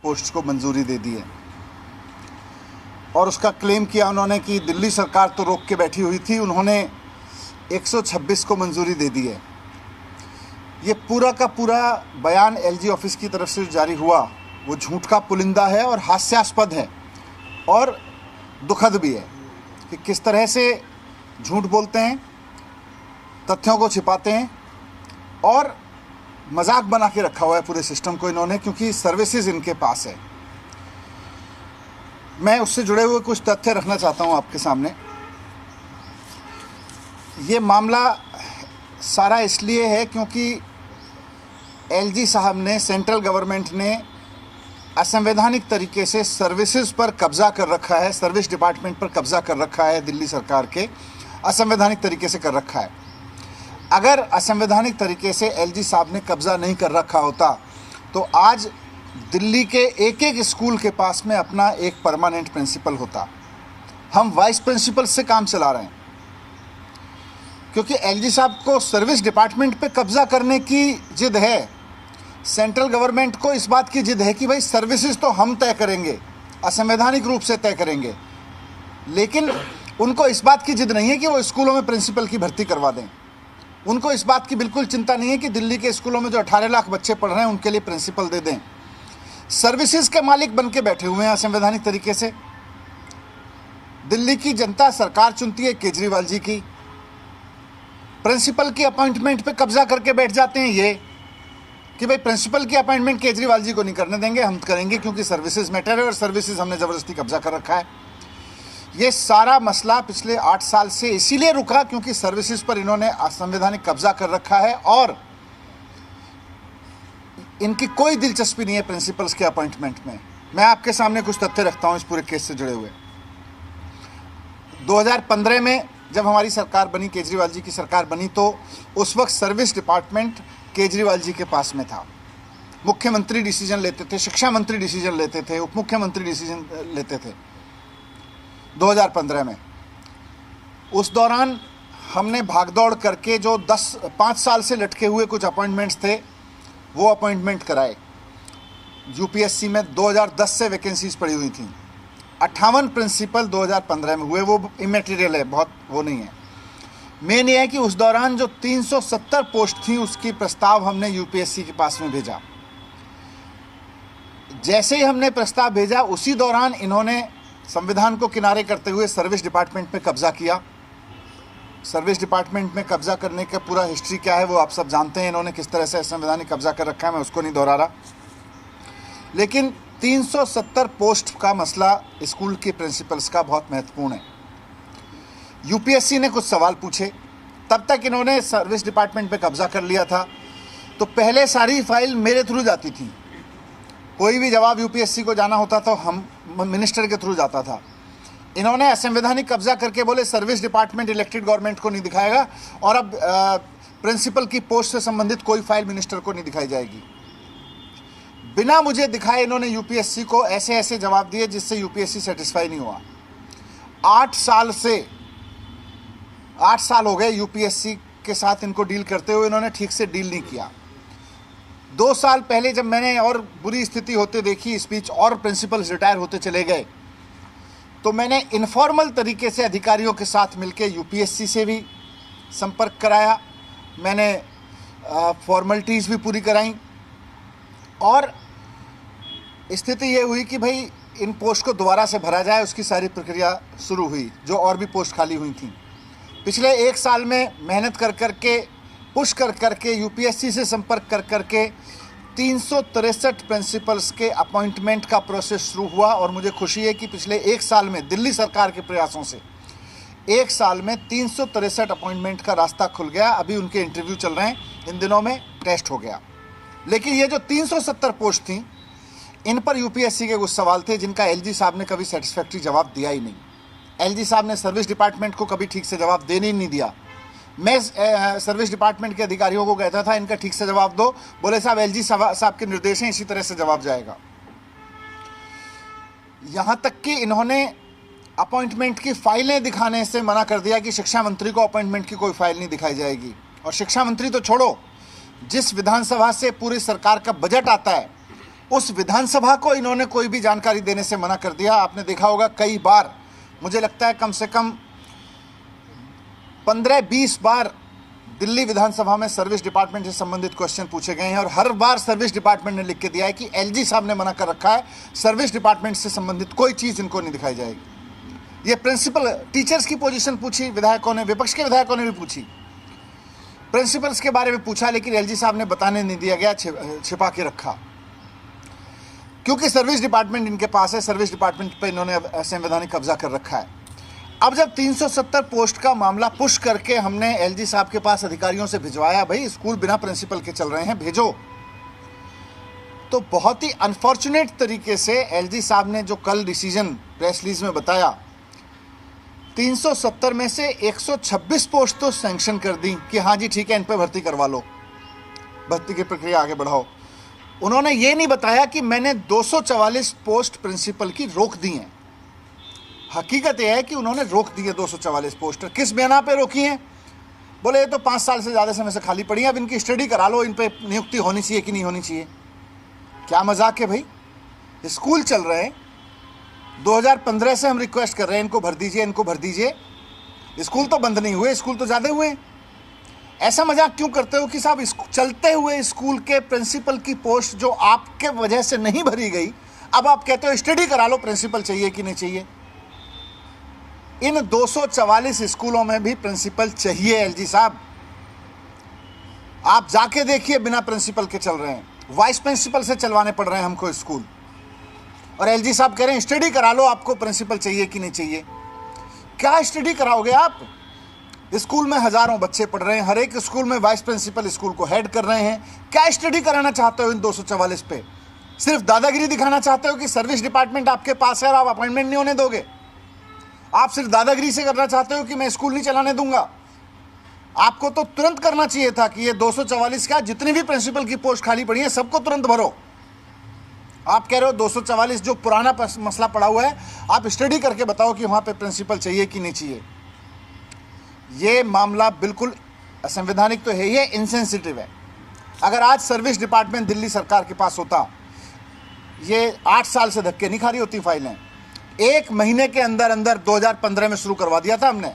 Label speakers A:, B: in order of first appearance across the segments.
A: Post को मंजूरी दे दी है और उसका क्लेम किया उन्होंने कि दिल्ली सरकार तो रोक के बैठी हुई थी, उन्होंने 126 को मंजूरी दे दी है। ये पूरा का पूरा बयान एलजी ऑफिस की तरफ से जारी हुआ वो झूठ का पुलिंदा है और हास्यास्पद है और दुखद भी है कि किस तरह से झूठ बोलते हैं, तथ्यों को छिपाते हैं और मजाक बना के रखा हुआ है पूरे सिस्टम को इन्होंने, क्योंकि सर्विसेज इनके पास है। मैं उससे जुड़े हुए कुछ तथ्य रखना चाहता हूं आपके सामने। ये मामला सारा इसलिए है क्योंकि एलजी साहब ने, सेंट्रल गवर्नमेंट ने असंवैधानिक तरीके से सर्विसेज पर कब्जा कर रखा है, सर्विस डिपार्टमेंट पर कब्जा कर रखा है, दिल्ली सरकार के असंवैधानिक तरीके से कर रखा है। अगर असंवैधानिक तरीके से एलजी साहब ने कब्जा नहीं कर रखा होता तो आज दिल्ली के एक एक स्कूल के पास में अपना एक परमानेंट प्रिंसिपल होता। हम वाइस प्रिंसिपल से काम चला रहे हैं क्योंकि एलजी साहब को सर्विस डिपार्टमेंट पे कब्जा करने की जिद है। सेंट्रल गवर्नमेंट को इस बात की जिद है कि भाई सर्विसेज तो हम तय करेंगे, असंवैधानिक रूप से तय करेंगे, लेकिन उनको इस बात की जिद नहीं है कि वो स्कूलों में प्रिंसिपल की भर्ती करवा दें। उनको इस बात की बिल्कुल चिंता नहीं है कि दिल्ली के स्कूलों में जो 18 लाख बच्चे पढ़ रहे हैं उनके लिए प्रिंसिपल दे दें। सर्विसेज के मालिक बन के बैठे हुए हैं असंवैधानिक तरीके से। दिल्ली की जनता सरकार चुनती है केजरीवाल जी की, प्रिंसिपल की अपॉइंटमेंट पे कब्जा करके बैठ जाते हैं ये कि भाई प्रिंसिपल की अपॉइंटमेंट केजरीवाल जी को नहीं करने देंगे, हम करेंगे क्योंकि सर्विसेज मैटर है और सर्विसेज हमने ज़बरदस्ती कब्जा कर रखा है। ये सारा मसला पिछले 8 साल से इसीलिए रुका क्योंकि सर्विसेज पर इन्होंने असंवैधानिक कब्जा कर रखा है और इनकी कोई दिलचस्पी नहीं है प्रिंसिपल्स के अपॉइंटमेंट में। मैं आपके सामने कुछ तथ्य रखता हूं इस पूरे केस से जुड़े हुए। 2015 में जब हमारी सरकार बनी, केजरीवाल जी की सरकार बनी, तो उस वक्त सर्विस डिपार्टमेंट केजरीवाल जी के पास में था। मुख्यमंत्री डिसीजन लेते थे, शिक्षा मंत्री डिसीजन लेते थे, उप मुख्यमंत्री डिसीजन लेते थे 2015 में। उस दौरान हमने भागदौड़ करके जो 5 साल से लटके हुए कुछ अपॉइंटमेंट्स थे वो अपॉइंटमेंट कराए। यूपीएससी में 2010 से वैकेंसीज पड़ी हुई थी, 58 प्रिंसिपल 2015 में हुए। वो इमेटीरियल है, बहुत वो नहीं है। मेन ये है कि उस दौरान जो 370 पोस्ट थी उसकी प्रस्ताव हमने यूपीएससी के पास में भेजा। जैसे ही हमने प्रस्ताव भेजा उसी दौरान इन्होंने संविधान को किनारे करते हुए सर्विस डिपार्टमेंट में कब्जा किया। सर्विस डिपार्टमेंट में कब्जा करने का पूरा हिस्ट्री क्या है वो आप सब जानते हैं, इन्होंने किस तरह से संवैधानिक कब्जा कर रखा है, मैं उसको नहीं दोहरा रहा। लेकिन 370 पोस्ट का मसला स्कूल के प्रिंसिपल्स का बहुत महत्वपूर्ण है। यूपीएससी ने कुछ सवाल पूछे, तब तक इन्होंने सर्विस डिपार्टमेंट पे कब्जा कर लिया था, तो पहले सारी फाइल मेरे थ्रू जाती थी। कोई भी जवाब यूपीएससी को जाना होता तो हम मिनिस्टर के थ्रू जाता था। इन्होंने असंवैधानिक कब्जा करके बोले सर्विस डिपार्टमेंट इलेक्टेड गवर्नमेंट को नहीं दिखाएगा और अब प्रिंसिपल की पोस्ट से संबंधित कोई फाइल मिनिस्टर को नहीं दिखाई जाएगी। बिना मुझे दिखाए इन्होंने यूपीएससी को ऐसे ऐसे जवाब दिए जिससे यूपीएससी सेटिस्फाई नहीं हुआ। 8 साल हो गए यूपीएससी के साथ इनको डील करते हुए, इन्होंने ठीक से डील नहीं किया। 2 साल पहले जब मैंने और बुरी स्थिति होते देखी, स्पीच और प्रिंसिपल्स रिटायर होते चले गए, तो मैंने इनफॉर्मल तरीके से अधिकारियों के साथ मिलकर यूपीएससी से भी संपर्क कराया, मैंने फॉर्मेलिटीज़ भी पूरी कराई और स्थिति ये हुई कि भाई इन पोस्ट को दोबारा से भरा जाए, उसकी सारी प्रक्रिया शुरू हुई। जो और भी पोस्ट खाली हुई थी पिछले 1 साल में मेहनत कर करके, पुश कर करके, यूपीएससी से संपर्क कर करके 363 प्रिंसिपल्स के अपॉइंटमेंट का प्रोसेस शुरू हुआ और मुझे खुशी है कि पिछले 1 साल में दिल्ली सरकार के प्रयासों से 1 साल में 363 अपॉइंटमेंट का रास्ता खुल गया। अभी उनके इंटरव्यू चल रहे हैं, इन दिनों में टेस्ट हो गया। लेकिन ये जो 370 पोस्ट थी, इन पर यूपीएससी के कुछ सवाल थे जिनका एलजी साहब ने कभी सेटिस्फैक्ट्री जवाब दिया ही नहीं। एलजी साहब ने सर्विस डिपार्टमेंट को कभी ठीक से जवाब देने ही नहीं दिया। मैं सर्विस डिपार्टमेंट के अधिकारियों को कहता था इनका ठीक से जवाब दो, बोले साहब एलजी साहब के निर्देश हैं, इसी तरह से जवाब जाएगा। यहां तक कि इन्होंने अपॉइंटमेंट की फाइलें दिखाने से मना कर दिया कि शिक्षा मंत्री को अपॉइंटमेंट की कोई फाइल नहीं दिखाई जाएगी। और शिक्षा मंत्री तो छोड़ो, जिस विधानसभा से पूरी सरकार का बजट आता है उस विधानसभा को इन्होंने कोई भी जानकारी देने से मना कर दिया। आपने देखा होगा कई बार, मुझे लगता है कम से कम 15-20 बार दिल्ली विधानसभा में सर्विस डिपार्टमेंट से संबंधित क्वेश्चन पूछे गए हैं और हर बार सर्विस डिपार्टमेंट ने लिख के दिया है कि एलजी साहब ने मना कर रखा है, सर्विस डिपार्टमेंट से संबंधित कोई चीज़ इनको नहीं दिखाई जाएगी। ये प्रिंसिपल टीचर्स की पोजीशन पूछी विधायकों ने, विपक्ष के विधायकों ने भी पूछी, प्रिंसिपल्स के बारे में पूछा, लेकिन एलजी साहब ने बताने नहीं दिया गया, छिपा के रखा, क्योंकि सर्विस डिपार्टमेंट इनके पास है। सर्विस डिपार्टमेंट पर इन्होंने संवैधानिक कब्जा कर रखा है। अब जब 370 पोस्ट का मामला पुश करके हमने एलजी साहब के पास अधिकारियों से भिजवाया, भाई स्कूल बिना प्रिंसिपल के चल रहे हैं, भेजो, तो बहुत ही अनफॉर्चुनेट तरीके से एलजी साहब ने जो कल डिसीजन प्रेस रिलीज में बताया, 370 में से 126 पोस्ट तो सैंक्शन कर दी कि हाँ जी ठीक है, इन पर भर्ती करवा लो, भर्ती की प्रक्रिया आगे बढ़ाओ। उन्होंने ये नहीं बताया कि मैंने 244 पोस्ट प्रिंसिपल की रोक दी हैं। हकीकत यह है कि उन्होंने रोक दी है 244 पोस्ट। किस बिना पे रोकी हैं? बोले ये तो 5 साल से ज़्यादा समय से खाली पड़ी है, अब इनकी स्टडी करा लो, इन पे नियुक्ति होनी चाहिए कि नहीं होनी चाहिए। क्या मजाक है भाई, स्कूल चल रहे हैं, 2015 से हम रिक्वेस्ट कर रहे हैं इनको भर दीजिए, इनको भर दीजिए, स्कूल तो बंद नहीं हुए, स्कूल तो ज़्यादा हुए। ऐसा मजाक क्यों करते हो कि साहब चलते हुए स्कूल के प्रिंसिपल की पोस्ट जो आपके वजह से नहीं भरी गई, अब आप कहते हो स्टडी करा लो, प्रिंसिपल चाहिए कि नहीं चाहिए। इन 244 स्कूलों में भी प्रिंसिपल चाहिए एलजी साहब। आप जाके देखिए, बिना प्रिंसिपल के चल रहे हैं, वाइस प्रिंसिपल से चलवाने पड़ रहे हैं हमको स्कूल, और एलजी साहब कह रहे हैं स्टडी करा लो, आपको प्रिंसिपल चाहिए कि नहीं चाहिए। क्या स्टडी कराओगे आप? स्कूल में हजारों बच्चे पढ़ रहे हैं, हर एक स्कूल में वाइस प्रिंसिपल स्कूल को हेड कर रहे हैं। क्या स्टडी कराना चाहते हो इन 244 पे? सिर्फ दादागिरी दिखाना चाहते हो कि सर्विस डिपार्टमेंट आपके पास है और आप अपॉइंटमेंट नहीं होने दोगे? आप सिर्फ दादागिरी से करना चाहते हो कि मैं स्कूल नहीं चलाने दूंगा? आपको तो तुरंत करना चाहिए था कि ये 244 का जितनी भी प्रिंसिपल की पोस्ट खाली पड़ी है सबको तुरंत भरो। आप कह रहे हो 244 जो पुराना मसला पड़ा हुआ है, आप स्टडी करके बताओ कि वहां पे प्रिंसिपल चाहिए कि नहीं चाहिए। ये मामला बिल्कुल असंवैधानिक तो है ही है, इनसेंसिटिव है। अगर आज सर्विस डिपार्टमेंट दिल्ली सरकार के पास होता, ये 8 साल से धक्के नहीं खा रही होती फाइलें। 1 महीने के अंदर अंदर 2015 में शुरू करवा दिया था हमने।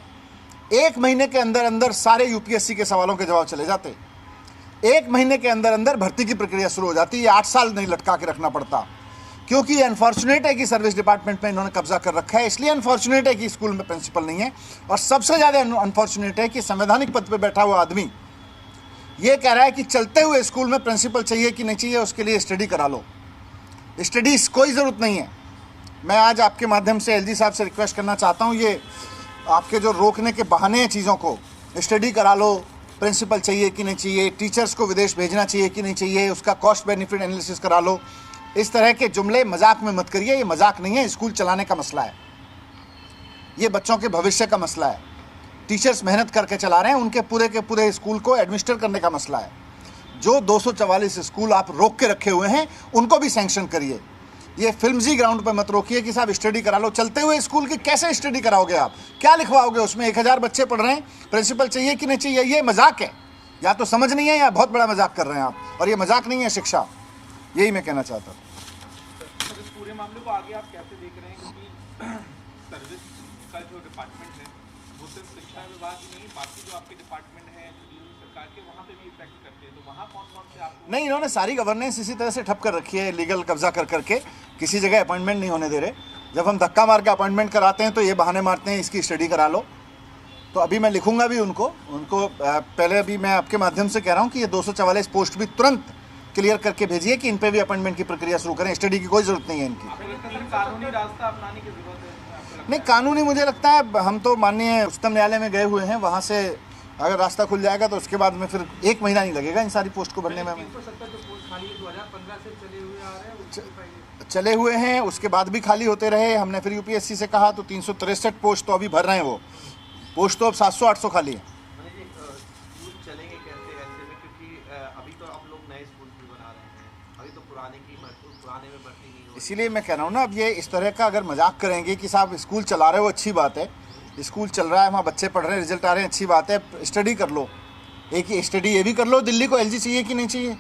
A: 1 महीने के अंदर अंदर सारे यूपीएससी के सवालों के जवाब चले जाते। 1 महीने के अंदर अंदर भर्ती की प्रक्रिया शुरू हो जाती। ये 8 साल नहीं लटका के रखना पड़ता, क्योंकि ये अनफॉर्चुनेट है कि सर्विस डिपार्टमेंट में इन्होंने कब्जा कर रखा है। इसलिए अनफॉर्चुनेट है कि स्कूल में प्रिंसिपल नहीं है, और सबसे ज़्यादा अनफॉर्चुनेट है कि संवैधानिक पद पर बैठा हुआ आदमी ये कह रहा है कि चलते हुए स्कूल में प्रिंसिपल चाहिए कि नहीं चाहिए, उसके लिए स्टडी करा लो। स्टडी कोई ज़रूरत नहीं है। मैं आज आपके माध्यम से एलजी साहब से रिक्वेस्ट करना चाहता हूँ, ये आपके जो रोकने के बहाने हैं चीज़ों को, स्टडी करा लो, प्रिंसिपल चाहिए कि नहीं चाहिए, टीचर्स को विदेश भेजना चाहिए कि नहीं चाहिए, उसका कॉस्ट बेनिफिट एनालिसिस करा लो, इस तरह के जुमले मजाक में मत करिए। ये मजाक नहीं है, स्कूल चलाने का मसला है, ये बच्चों के भविष्य का मसला है। टीचर्स मेहनत करके चला रहे हैं, उनके पूरे के पूरे स्कूल को एडमिनिस्टर करने का मसला है। जो 244 स्कूल आप रोक के रखे हुए हैं उनको भी सैंक्शन करिए। ये फिल्मजी ग्राउंड पर मत रोकिए कि साहब स्टडी करा लो। चलते हुए स्कूल की कैसे स्टडी कराओगे आप? क्या लिखवाओगे उसमें? 1000 बच्चे पढ़ रहे हैं, प्रिंसिपल चाहिए कि नहीं चाहिए? ये मजाक है, या तो समझ नहीं है या बहुत बड़ा मजाक कर रहे हैं आप, और ये मजाक नहीं है शिक्षा। यही मैं कहना चाहता हूँ।
B: सर, इस पूरे मामले को आगे आप कैसे देख रहे हैं, क्योंकि सर्विस का जो डिपार्टमेंट है वो सिर्फ शिक्षा विभाग ही नहीं, बाकी जो आपके डिपार्टमेंट हैं सरकार के, वहाँ पे भी इफेक्ट करते हैं, तो वहाँ कौन कौन से आप?
A: नहीं, इन्होंने सारी गवर्नेंस इसी तरह से ठप कर रखी है, लीगल कब्जा कर करके किसी जगह अपॉइंटमेंट नहीं होने दे रहे। जब हम धक्का मार के अपॉइंटमेंट कराते हैं तो ये बहाने मारते हैं इसकी स्टडी करा लो। तो अभी मैं लिखूंगा भी उनको पहले अभी मैं आपके माध्यम से कह रहा हूँ कि ये 244 पोस्ट भी तुरंत क्लियर करके भेजिए कि इन पे भी अपॉइंटमेंट की प्रक्रिया शुरू करें। स्टडी की कोई ज़रूरत नहीं है इनकी।
B: कानूनी रास्ता अपनाने की जरूरत है?
A: नहीं, कानूनी मुझे लगता है हम तो माननीय उच्चतम न्यायालय में गए हुए हैं, वहाँ से अगर रास्ता खुल जाएगा तो उसके बाद में फिर 1 महीना नहीं लगेगा इन सारी पोस्ट को भरने में। चले हुए हैं, उसके बाद भी खाली होते रहे। हमने फिर यूपीएससी से कहा तो 363 पोस्ट तो अभी भर रहे हैं, वो पोस्ट तो अब 700-800 खाली है।
B: चलेंगे कैसे ऐसे में, क्योंकि अभी तो आप लोग नए स्कूल भी बना रहे हैं, अभी तो पुराने में भर्ती नहीं हो।
A: इसीलिए मैं कह रहा हूँ ना, अब ये इस तरह का अगर मजाक करेंगे कि साहब स्कूल चला रहे हो, अच्छी बात है, स्कूल चल रहा है, वहाँ बच्चे पढ़ रहे हैं, रिजल्ट आ रहे हैं, अच्छी बात है, स्टडी कर लो। एक ही स्टडी ये भी कर लो, दिल्ली को एलजी चाहिए कि नहीं चाहिए।